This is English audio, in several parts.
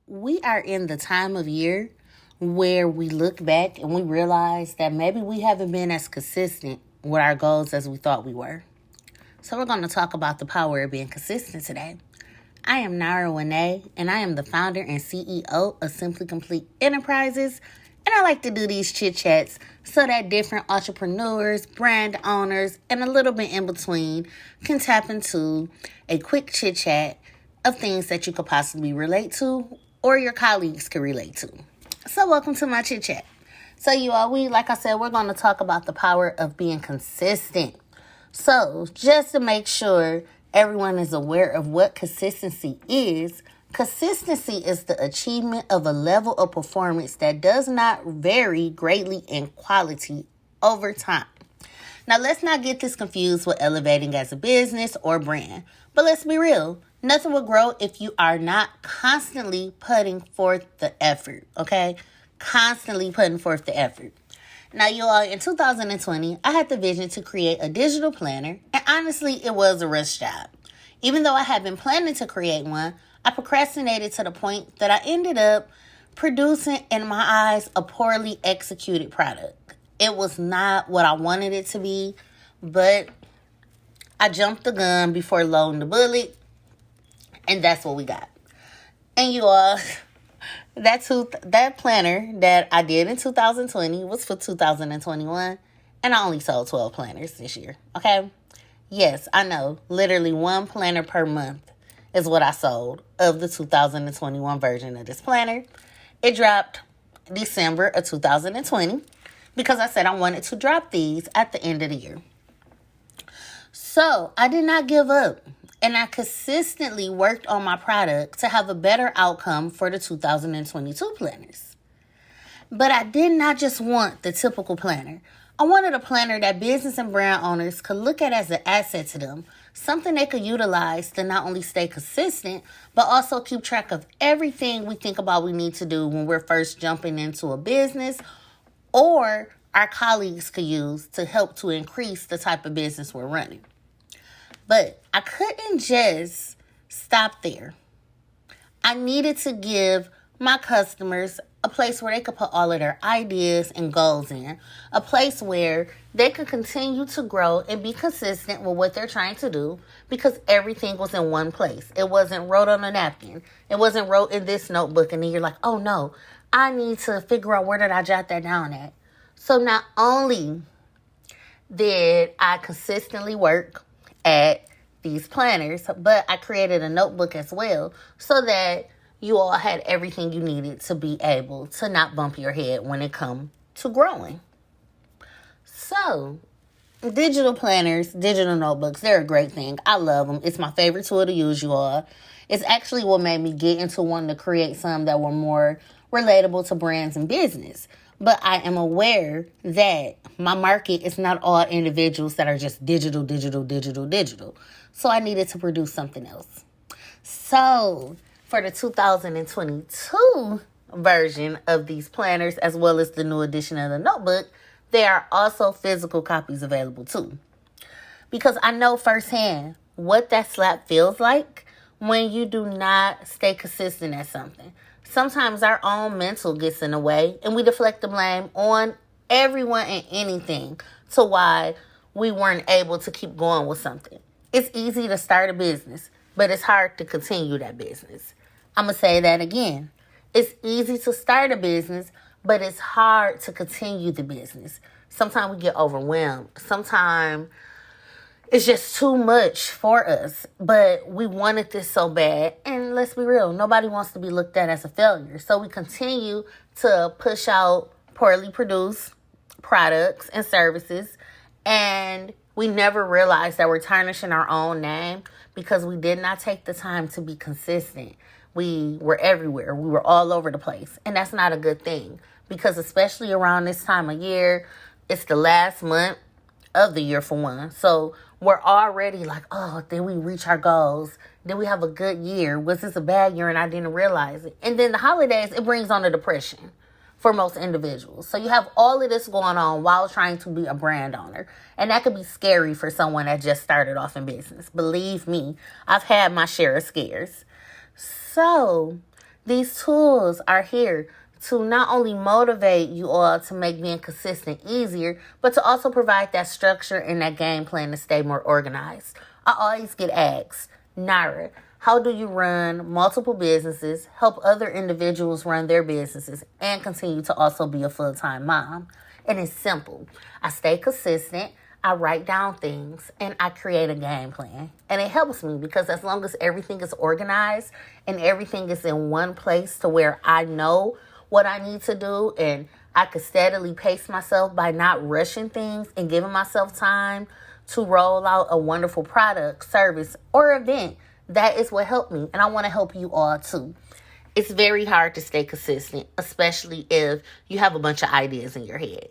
We are in the time of year where we look back and we realize that maybe we haven't been as consistent with our goals as we thought we were. So we're going to talk about the power of being consistent today. I am Nara and I am the founder and CEO of Simply Complete Enterprises. And I like to do these chit chats so that different entrepreneurs, brand owners, and a little bit in between can tap into a quick chit chat of things that you could possibly relate to or your colleagues could relate to. So welcome to my chit chat. So like I said, we're going to talk about the power of being consistent. So just to make sure everyone is aware of what consistency is the achievement of a level of performance that does not vary greatly in quality over time. Now, let's not get this confused with elevating as a business or brand. But let's be real. Nothing will grow if you are not constantly putting forth the effort, okay? Constantly putting forth the effort. Now, you all, in 2020, I had the vision to create a digital planner, and honestly, it was a rush job. Even though I had been planning to create one, I procrastinated to the point that I ended up producing, in my eyes, a poorly executed product. It was not what I wanted it to be, but I jumped the gun before loading the bullet, and that's what we got. And you all, that planner that I did in 2020 was for 2021, and I only sold 12 planners this year, okay? Yes, I know, literally one planner per month is what I sold of the 2021 version of this planner. It dropped December of 2020 because I said I wanted to drop these at the end of the year. So I did not give up, and I consistently worked on my product to have a better outcome for the 2022 planners. But I did not just want the typical planner. I wanted a planner that business and brand owners could look at as an asset to them, something they could utilize to not only stay consistent, but also keep track of everything we think about we need to do when we're first jumping into a business, or our colleagues could use to help to increase the type of business we're running. But I couldn't just stop there. I needed to give my customers a place where they could put all of their ideas and goals in, a place where they could continue to grow and be consistent with what they're trying to do, because everything was in one place. It wasn't wrote on a napkin. It wasn't wrote in this notebook, and then you're like, oh no, I need to figure out where did I jot that down at. So not only did I consistently work at these planners, but I created a notebook as well so that you all had everything you needed to be able to not bump your head when it comes to growing. So, digital planners, digital notebooks, they're a great thing. I love them. It's my favorite tool to use, you all. It's actually what made me get into wanting to create some that were more relatable to brands and business. But I am aware that my market is not all individuals that are just digital. So I needed to produce something else. So for the 2022 version of these planners, as well as the new edition of the notebook, there are also physical copies available too. Because I know firsthand what that slap feels like when you do not stay consistent at something. Sometimes our own mental gets in the way and we deflect the blame on everyone and anything to why we weren't able to keep going with something. It's easy to start a business, but it's hard to continue that business. I'm going to say that again. It's easy to start a business, but it's hard to continue the business. Sometimes we get overwhelmed. Sometimes it's just too much for us, but we wanted this so bad. And let's be real, nobody wants to be looked at as a failure. So we continue to push out poorly produced products and services, and we never realize that we're tarnishing our own name because we did not take the time to be consistent. We were everywhere. We were all over the place. And that's not a good thing, because especially around this time of year, it's the last month of the year for one. So we're already like, oh, did we reach our goals? Did we have a good year? Was this a bad year and I didn't realize it? And then the holidays, it brings on the depression for most individuals. So you have all of this going on while trying to be a brand owner. And that could be scary for someone that just started off in business. Believe me, I've had my share of scares. So These tools are here to not only motivate you all to make being consistent easier, but to also provide that structure and that game plan to stay more organized. I always get asked, Nara, how do you run multiple businesses, help other individuals run their businesses, and continue to also be a full-time mom? And it's simple. I stay consistent. I write down things and I create a game plan. And it helps me because as long as everything is organized and everything is in one place to where I know what I need to do and I could steadily pace myself by not rushing things and giving myself time to roll out a wonderful product, service, or event, that is what helped me. And I want to help you all too. It's very hard to stay consistent, especially if you have a bunch of ideas in your head.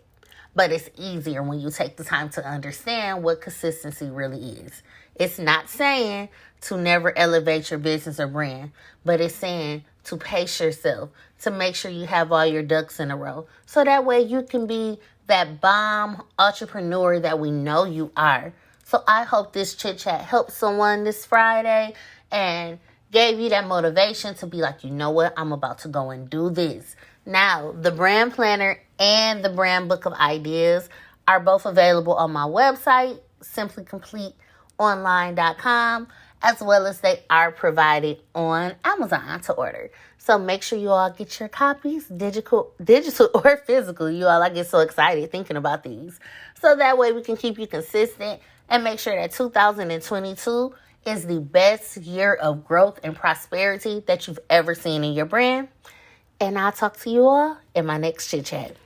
But it's easier when you take the time to understand what consistency really is. It's not saying to never elevate your business or brand, but it's saying to pace yourself, to make sure you have all your ducks in a row. So that way you can be that bomb entrepreneur that we know you are. So I hope this chit chat helped someone this Friday and gave you that motivation to be like, you know what, I'm about to go and do this. Now, the brand planner and the brand book of ideas are both available on my website, simplycompleteonline.com, as well as they are provided on Amazon to order. So make sure you all get your copies, digital or physical. You all, I get so excited thinking about these. So that way we can keep you consistent and make sure that 2022 is the best year of growth and prosperity that you've ever seen in your brand. And I'll talk to you all in my next chit chat.